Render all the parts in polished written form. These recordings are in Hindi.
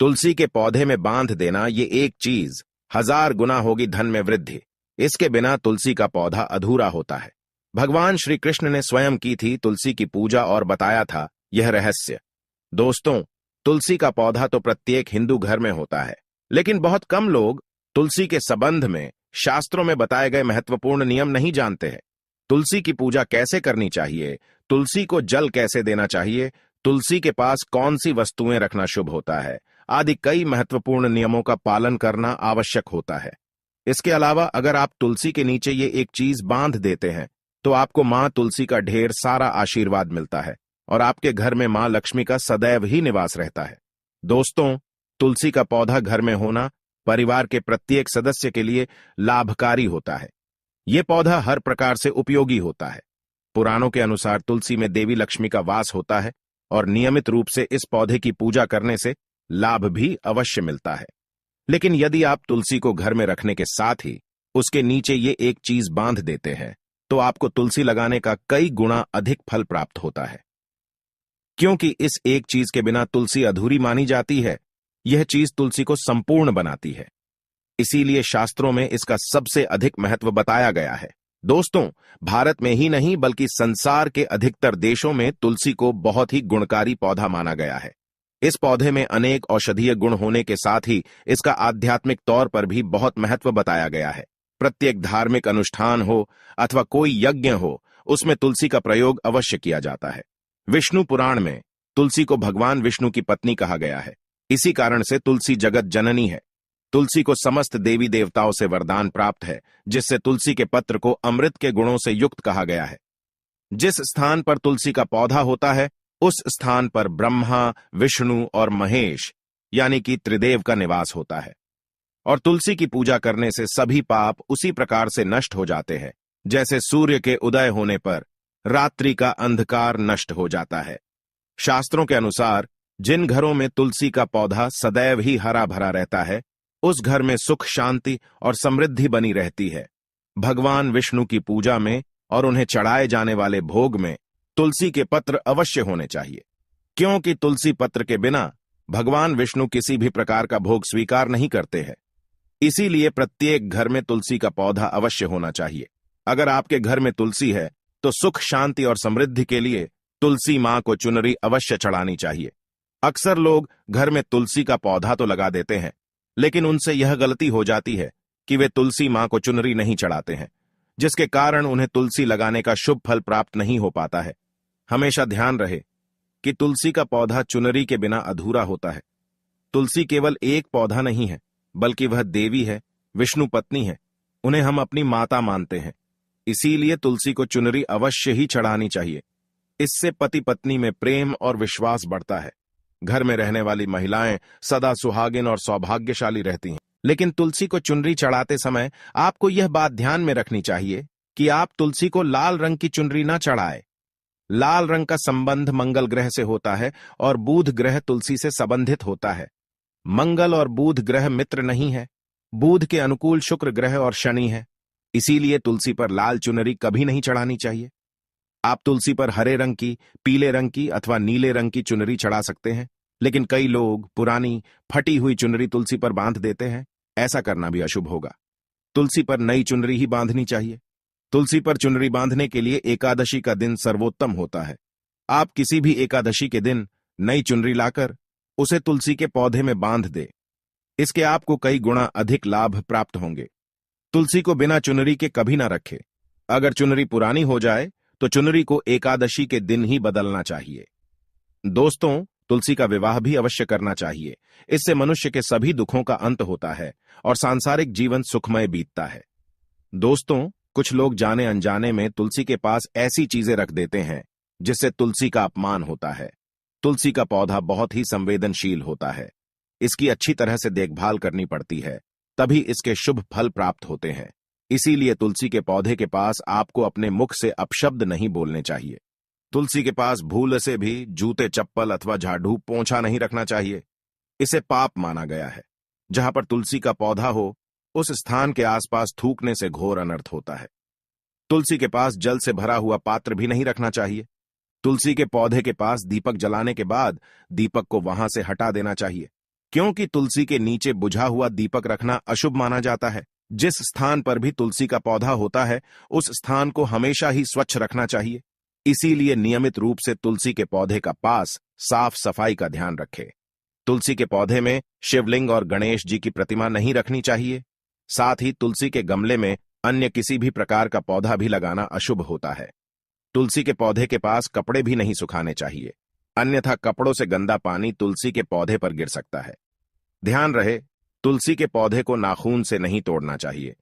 तुलसी के पौधे में बांध देना ये एक चीज 1000 गुना होगी धन में वृद्धि। इसके बिना तुलसी का पौधा अधूरा होता है। भगवान श्री कृष्ण ने स्वयं की थी तुलसी की पूजा और बताया था यह रहस्य। दोस्तों, तुलसी का पौधा तो प्रत्येक हिंदू घर में होता है, लेकिन बहुत कम लोग तुलसी के संबंध में शास्त्रों में बताए गए महत्वपूर्ण नियम नहीं जानते हैं। तुलसी की पूजा कैसे करनी चाहिए, तुलसी को जल कैसे देना चाहिए, तुलसी के पास कौन सी वस्तुएं रखना शुभ होता है, आदि कई महत्वपूर्ण नियमों का पालन करना आवश्यक होता है। इसके अलावा अगर आप तुलसी के नीचे ये एक चीज बांध देते हैं तो आपको मां तुलसी का ढेर सारा आशीर्वाद मिलता है और आपके घर में मां लक्ष्मी का सदैव ही निवास रहता है। दोस्तों, तुलसी का पौधा घर में होना परिवार के प्रत्येक सदस्य के लिए लाभकारी होता है। यह पौधा हर प्रकार से उपयोगी होता है। पुराणों के अनुसार तुलसी में देवी लक्ष्मी का वास होता है और नियमित रूप से इस पौधे की पूजा करने से लाभ भी अवश्य मिलता है। लेकिन यदि आप तुलसी को घर में रखने के साथ ही उसके नीचे ये एक चीज बांध देते हैं तो आपको तुलसी लगाने का कई गुना अधिक फल प्राप्त होता है, क्योंकि इस एक चीज के बिना तुलसी अधूरी मानी जाती है। यह चीज तुलसी को संपूर्ण बनाती है, इसीलिए शास्त्रों में इसका सबसे अधिक महत्व बताया गया है। दोस्तों, भारत में ही नहीं बल्कि संसार के अधिकतर देशों में तुलसी को बहुत ही गुणकारी पौधा माना गया है। इस पौधे में अनेक औषधीय गुण होने के साथ ही इसका आध्यात्मिक तौर पर भी बहुत महत्व बताया गया है। प्रत्येक धार्मिक अनुष्ठान हो अथवा कोई यज्ञ हो, उसमें तुलसी का प्रयोग अवश्य किया जाता है। विष्णु पुराण में तुलसी को भगवान विष्णु की पत्नी कहा गया है। इसी कारण से तुलसी जगत जननी है। तुलसी को समस्त देवी देवताओं से वरदान प्राप्त है, जिससे तुलसी के पत्र को अमृत के गुणों से युक्त कहा गया है। जिस स्थान पर तुलसी का पौधा होता है उस स्थान पर ब्रह्मा, विष्णु और महेश यानी कि त्रिदेव का निवास होता है। और तुलसी की पूजा करने से सभी पाप उसी प्रकार से नष्ट हो जाते हैं जैसे सूर्य के उदय होने पर रात्रि का अंधकार नष्ट हो जाता है। शास्त्रों के अनुसार जिन घरों में तुलसी का पौधा सदैव ही हरा भरा रहता है उस घर में सुख, शांति और समृद्धि बनी रहती है। भगवान विष्णु की पूजा में और उन्हें चढ़ाए जाने वाले भोग में तुलसी के पत्र अवश्य होने चाहिए, क्योंकि तुलसी पत्र के बिना भगवान विष्णु किसी भी प्रकार का भोग स्वीकार नहीं करते हैं। इसीलिए प्रत्येक घर में तुलसी का पौधा अवश्य होना चाहिए। अगर आपके घर में तुलसी है तो सुख, शांति और समृद्धि के लिए तुलसी मां को चुनरी अवश्य चढ़ानी चाहिए। अक्सर लोग घर में तुलसी का पौधा तो लगा देते हैं, लेकिन उनसे यह गलती हो जाती है कि वे तुलसी मां को चुनरी नहीं चढ़ाते हैं, जिसके कारण उन्हें तुलसी लगाने का शुभ फल प्राप्त नहीं हो पाता है। हमेशा ध्यान रहे कि तुलसी का पौधा चुनरी के बिना अधूरा होता है। तुलसी केवल एक पौधा नहीं है, बल्कि वह देवी है, विष्णु पत्नी है। उन्हें हम अपनी माता मानते हैं, इसीलिए तुलसी को चुनरी अवश्य ही चढ़ानी चाहिए। इससे पति पत्नी में प्रेम और विश्वास बढ़ता है। घर में रहने वाली महिलाएं सदा सुहागिन और सौभाग्यशाली रहती हैं। लेकिन तुलसी को चुनरी चढ़ाते समय आपको यह बात ध्यान में रखनी चाहिए कि आप तुलसी को लाल रंग की चुनरी न चढ़ाएं। लाल रंग का संबंध मंगल ग्रह से होता है और बुध ग्रह तुलसी से संबंधित होता है। मंगल और बुध ग्रह मित्र नहीं है। बुध के अनुकूल शुक्र ग्रह और शनि है। इसीलिए तुलसी पर लाल चुनरी कभी नहीं चढ़ानी चाहिए। आप तुलसी पर हरे रंग की, पीले रंग की अथवा नीले रंग की चुनरी चढ़ा सकते हैं, लेकिन कई लोग पुरानी फटी हुई चुनरी तुलसी पर बांध देते हैं। ऐसा करना भी अशुभ होगा। तुलसी पर नई चुनरी ही बांधनी चाहिए। तुलसी पर चुनरी बांधने के लिए एकादशी का दिन सर्वोत्तम होता है। आप किसी भी एकादशी के दिन नई चुनरी लाकर उसे तुलसी के पौधे में बांध दे। इसके आपको कई गुना अधिक लाभ प्राप्त होंगे। तुलसी को बिना चुनरी के कभी ना रखें। अगर चुनरी पुरानी हो जाए तो चुनरी को एकादशी के दिन ही बदलना चाहिए। दोस्तों, तुलसी का विवाह भी अवश्य करना चाहिए। इससे मनुष्य के सभी दुखों का अंत होता है और सांसारिक जीवन सुखमय बीतता है। दोस्तों, कुछ लोग जाने अनजाने में तुलसी के पास ऐसी चीजें रख देते हैं जिससे तुलसी का अपमान होता है। तुलसी का पौधा बहुत ही संवेदनशील होता है। इसकी अच्छी तरह से देखभाल करनी पड़ती है, तभी इसके शुभ फल प्राप्त होते हैं। इसीलिए तुलसी के पौधे के पास आपको अपने मुख से अपशब्द नहीं बोलने चाहिए। तुलसी के पास भूल से भी जूते, चप्पल अथवा झाड़ू, पोंछा नहीं रखना चाहिए। इसे पाप माना गया है। जहां पर तुलसी का पौधा हो उस स्थान के आसपास थूकने से घोर अनर्थ होता है। तुलसी के पास जल से भरा हुआ पात्र भी नहीं रखना चाहिए। तुलसी के पौधे के पास दीपक जलाने के बाद दीपक को वहां से हटा देना चाहिए। क्योंकि तुलसी के नीचे बुझा हुआ दीपक रखना अशुभ माना जाता है। जिस स्थान पर भी तुलसी का पौधा होता है उस स्थान को हमेशा ही स्वच्छ रखना चाहिए। इसीलिए नियमित रूप से तुलसी के पौधे का पास साफ सफाई का ध्यान रखें। तुलसी के पौधे में शिवलिंग और गणेश जी की प्रतिमा नहीं रखनी चाहिए। साथ ही तुलसी के गमले में अन्य किसी भी प्रकार का पौधा भी लगाना अशुभ होता है। तुलसी के पौधे के पास कपड़े भी नहीं सुखाने चाहिए, अन्यथा कपड़ों से गंदा पानी तुलसी के पौधे पर गिर सकता है। ध्यान रहे, तुलसी के पौधे को नाखून से नहीं तोड़ना चाहिए,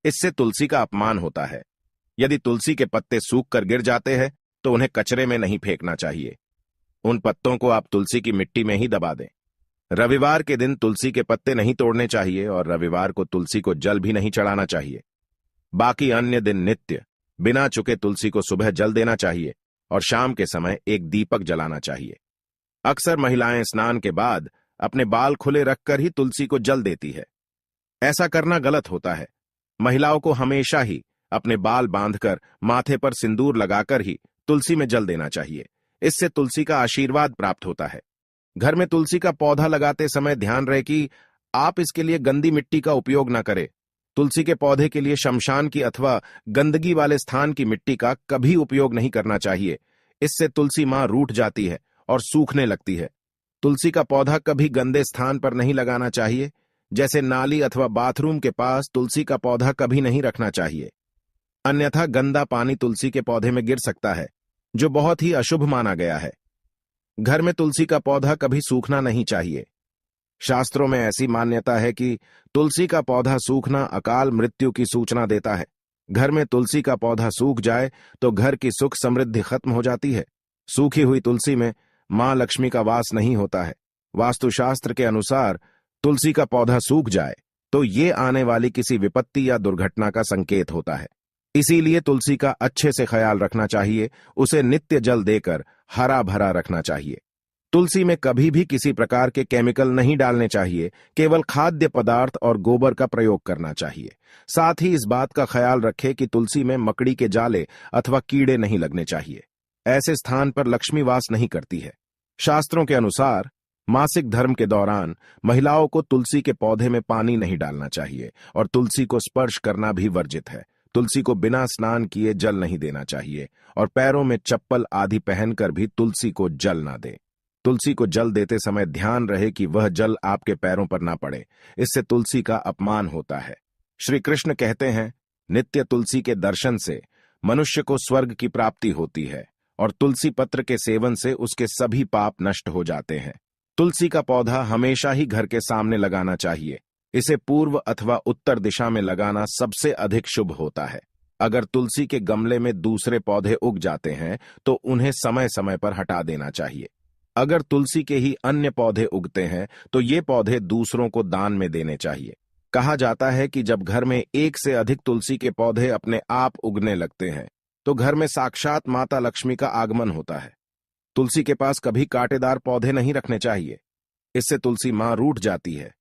इससे तुलसी का अपमान होता है। यदि तुलसी के पत्ते सूख कर गिर जाते हैं तो उन्हें कचरे में नहीं फेंकना चाहिए, उन पत्तों को आप तुलसी की मिट्टी में ही दबा दें। रविवार के दिन तुलसी के पत्ते नहीं तोड़ने चाहिए और रविवार को तुलसी को जल भी नहीं चढ़ाना चाहिए। बाकी अन्य दिन नित्य बिना चुके तुलसी को सुबह जल देना चाहिए और शाम के समय एक दीपक जलाना चाहिए। अक्सर महिलाएं स्नान के बाद अपने बाल खुले रखकर ही तुलसी को जल देती है। ऐसा करना गलत होता है। महिलाओं को हमेशा ही अपने बाल बांधकर माथे पर सिंदूर लगाकर ही तुलसी में जल देना चाहिए। इससे तुलसी का आशीर्वाद प्राप्त होता है। घर में तुलसी का पौधा लगाते समय ध्यान रहे कि आप इसके लिए गंदी मिट्टी का उपयोग न करें। तुलसी के पौधे के लिए शमशान की अथवा गंदगी वाले स्थान की मिट्टी का कभी उपयोग नहीं करना चाहिए। इससे तुलसी मां रूठ जाती है और सूखने लगती है। तुलसी का पौधा कभी गंदे स्थान पर नहीं लगाना चाहिए, जैसे नाली अथवा बाथरूम के पास तुलसी का पौधा कभी नहीं रखना चाहिए, अन्यथा गंदा पानी तुलसी के पौधे में गिर सकता है, जो बहुत ही अशुभ माना गया है। घर में तुलसी का पौधा कभी सूखना नहीं चाहिए। शास्त्रों में ऐसी मान्यता है कि तुलसी का पौधा सूखना अकाल मृत्यु की सूचना देता है। घर में तुलसी का पौधा सूख जाए तो घर की सुख समृद्धि खत्म हो जाती है। सूखी हुई तुलसी में मां लक्ष्मी का वास नहीं होता है। वास्तुशास्त्र के अनुसार तुलसी का पौधा सूख जाए तो ये आने वाली किसी विपत्ति या दुर्घटना का संकेत होता है। इसीलिए तुलसी का अच्छे से ख्याल रखना चाहिए, उसे नित्य जल देकर हरा भरा रखना चाहिए। तुलसी में कभी भी किसी प्रकार के केमिकल नहीं डालने चाहिए, केवल खाद्य पदार्थ और गोबर का प्रयोग करना चाहिए। साथ ही इस बात का ख्याल रखें कि तुलसी में मकड़ी के जाले अथवा कीड़े नहीं लगने चाहिए। ऐसे स्थान पर लक्ष्मी वास नहीं करती है। शास्त्रों के अनुसार मासिक धर्म के दौरान महिलाओं को तुलसी के पौधे में पानी नहीं डालना चाहिए और तुलसी को स्पर्श करना भी वर्जित है। तुलसी को बिना स्नान किए जल नहीं देना चाहिए और पैरों में चप्पल आदि पहनकर भी तुलसी को जल ना दें। तुलसी को जल देते समय ध्यान रहे कि वह जल आपके पैरों पर ना पड़े, इससे तुलसी का अपमान होता है। श्री कृष्ण कहते हैं, नित्य तुलसी के दर्शन से मनुष्य को स्वर्ग की प्राप्ति होती है और तुलसी पत्र के सेवन से उसके सभी पाप नष्ट हो जाते हैं। तुलसी का पौधा हमेशा ही घर के सामने लगाना चाहिए। इसे पूर्व अथवा उत्तर दिशा में लगाना सबसे अधिक शुभ होता है। अगर तुलसी के गमले में दूसरे पौधे उग जाते हैं तो उन्हें समय समय पर हटा देना चाहिए। अगर तुलसी के ही अन्य पौधे उगते हैं तो ये पौधे दूसरों को दान में देने चाहिए। कहा जाता है कि जब घर में एक से अधिक तुलसी के पौधे अपने आप उगने लगते हैं तो घर में साक्षात माता लक्ष्मी का आगमन होता है। तुलसी के पास कभी कांटेदार पौधे नहीं रखने चाहिए, इससे तुलसी मां रूठ जाती है।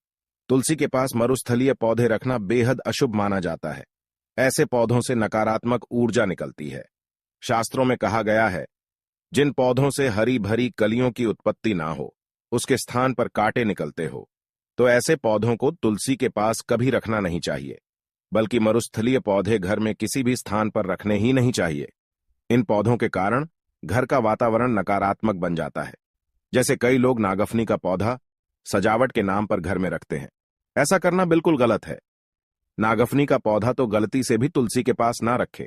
तुलसी के पास मरुस्थलीय पौधे रखना बेहद अशुभ माना जाता है। ऐसे पौधों से नकारात्मक ऊर्जा निकलती है। शास्त्रों में कहा गया है, जिन पौधों से हरी भरी कलियों की उत्पत्ति ना हो, उसके स्थान पर कांटे निकलते हो, तो ऐसे पौधों को तुलसी के पास कभी रखना नहीं चाहिए। बल्कि मरुस्थलीय पौधे घर में किसी भी स्थान पर रखने ही नहीं चाहिए। इन पौधों के कारण घर का वातावरण नकारात्मक बन जाता है। जैसे कई लोग नागफनी का पौधा सजावट के नाम पर घर में रखते हैं। ऐसा करना बिल्कुल गलत है। नागफनी का पौधा तो गलती से भी तुलसी के पास ना रखे।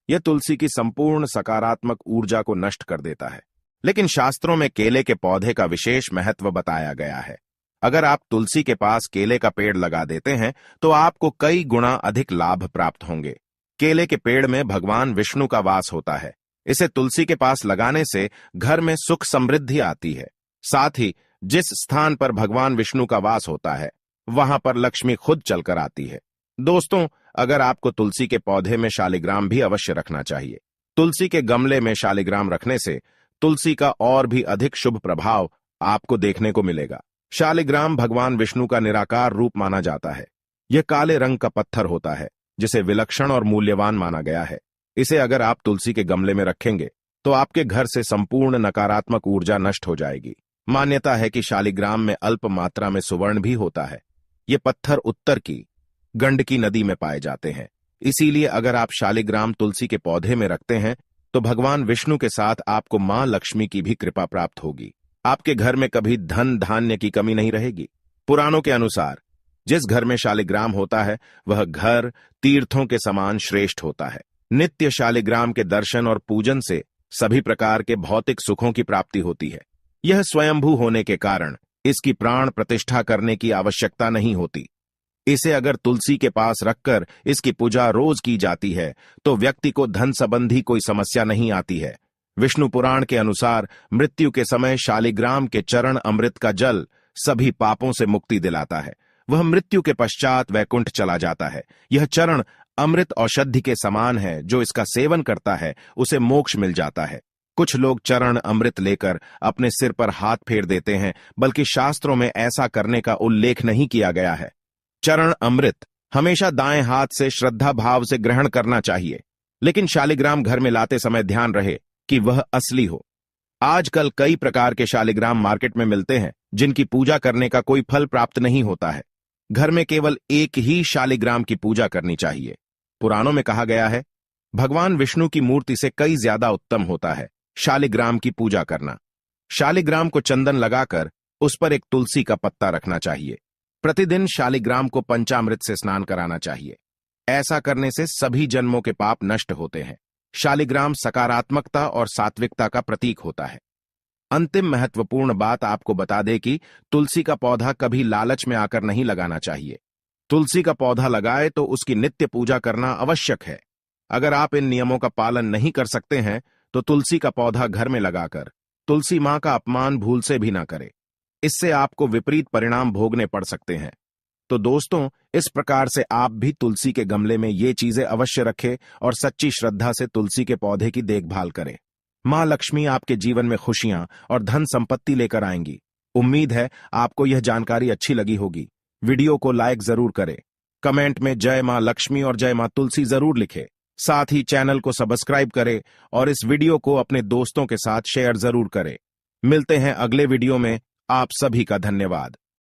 यह तुलसी की संपूर्ण सकारात्मक ऊर्जा को नष्ट कर देता है। लेकिन शास्त्रों में केले के पौधे का विशेष महत्व बताया गया है। अगर आप तुलसी के पास केले का पेड़ लगा देते हैं तो आपको कई गुना अधिक लाभ प्राप्त होंगे। केले के पेड़ में भगवान विष्णु का वास होता है। इसे तुलसी के पास लगाने से घर में सुख समृद्धि आती है। साथ ही जिस स्थान पर भगवान विष्णु का वास होता है वहां पर लक्ष्मी खुद चलकर आती है। दोस्तों, अगर आपको तुलसी के पौधे में शालिग्राम भी अवश्य रखना चाहिए। तुलसी के गमले में शालिग्राम रखने से तुलसी का और भी अधिक शुभ प्रभाव आपको देखने को मिलेगा। शालिग्राम भगवान विष्णु का निराकार रूप माना जाता है। यह काले रंग का पत्थर होता है जिसे विलक्षण और मूल्यवान माना गया है। इसे अगर आप तुलसी के गमले में रखेंगे तो आपके घर से संपूर्ण नकारात्मक ऊर्जा नष्ट हो जाएगी। मान्यता है कि शालिग्राम में अल्प मात्रा में सुवर्ण भी होता है। ये पत्थर उत्तर की गंडकी नदी में पाए जाते हैं। इसीलिए अगर आप शालिग्राम तुलसी के पौधे में रखते हैं तो भगवान विष्णु के साथ आपको मां लक्ष्मी की भी कृपा प्राप्त होगी। आपके घर में कभी धन धान्य की कमी नहीं रहेगी। पुराणों के अनुसार जिस घर में शालिग्राम होता है वह घर तीर्थों के समान श्रेष्ठ होता है। नित्य शालिग्राम के दर्शन और पूजन से सभी प्रकार के भौतिक सुखों की प्राप्ति होती है। यह स्वयंभू होने के कारण इसकी प्राण प्रतिष्ठा करने की आवश्यकता नहीं होती। इसे अगर तुलसी के पास रखकर इसकी पूजा रोज की जाती है तो व्यक्ति को धन संबंधी कोई समस्या नहीं आती है। विष्णु पुराण के अनुसार मृत्यु के समय शालिग्राम के चरण अमृत का जल सभी पापों से मुक्ति दिलाता है। वह मृत्यु के पश्चात वैकुंठ चला जाता है। यह चरण अमृत औषधि के समान है। जो इसका सेवन करता है उसे मोक्ष मिल जाता है। कुछ लोग चरण अमृत लेकर अपने सिर पर हाथ फेर देते हैं, बल्कि शास्त्रों में ऐसा करने का उल्लेख नहीं किया गया है। चरण अमृत हमेशा दाएं हाथ से श्रद्धा भाव से ग्रहण करना चाहिए, लेकिन शालिग्राम घर में लाते समय ध्यान रहे कि वह असली हो। आजकल कई प्रकार के शालिग्राम मार्केट में मिलते हैं जिनकी पूजा करने का कोई फल प्राप्त नहीं होता है। घर में केवल एक ही शालिग्राम की पूजा करनी चाहिए। पुराणों में कहा गया है भगवान विष्णु की मूर्ति से कई ज्यादा उत्तम होता है शालिग्राम की पूजा करना। शालिग्राम को चंदन लगाकर उस पर एक तुलसी का पत्ता रखना चाहिए। प्रतिदिन शालिग्राम को पंचामृत से स्नान कराना चाहिए। ऐसा करने से सभी जन्मों के पाप नष्ट होते हैं। शालिग्राम सकारात्मकता और सात्विकता का प्रतीक होता है। अंतिम महत्वपूर्ण बात आपको बता दें कि तुलसी का पौधा कभी लालच में आकर नहीं लगाना चाहिए। तुलसी का पौधा लगाए तो उसकी नित्य पूजा करना आवश्यक है। अगर आप इन नियमों का पालन नहीं कर सकते हैं तो तुलसी का पौधा घर में लगाकर तुलसी मां का अपमान भूल से भी ना करें। इससे आपको विपरीत परिणाम भोगने पड़ सकते हैं। तो दोस्तों, इस प्रकार से आप भी तुलसी के गमले में ये चीजें अवश्य रखें और सच्ची श्रद्धा से तुलसी के पौधे की देखभाल करें। मां लक्ष्मी आपके जीवन में खुशियां और धन संपत्ति लेकर आएंगी। उम्मीद है आपको यह जानकारी अच्छी लगी होगी। वीडियो को लाइक जरूर करें, कमेंट में जय मां लक्ष्मी और जय मां तुलसी जरूर लिखें। साथ ही चैनल को सब्सक्राइब करें और इस वीडियो को अपने दोस्तों के साथ शेयर जरूर करें। मिलते हैं अगले वीडियो में। आप सभी का धन्यवाद।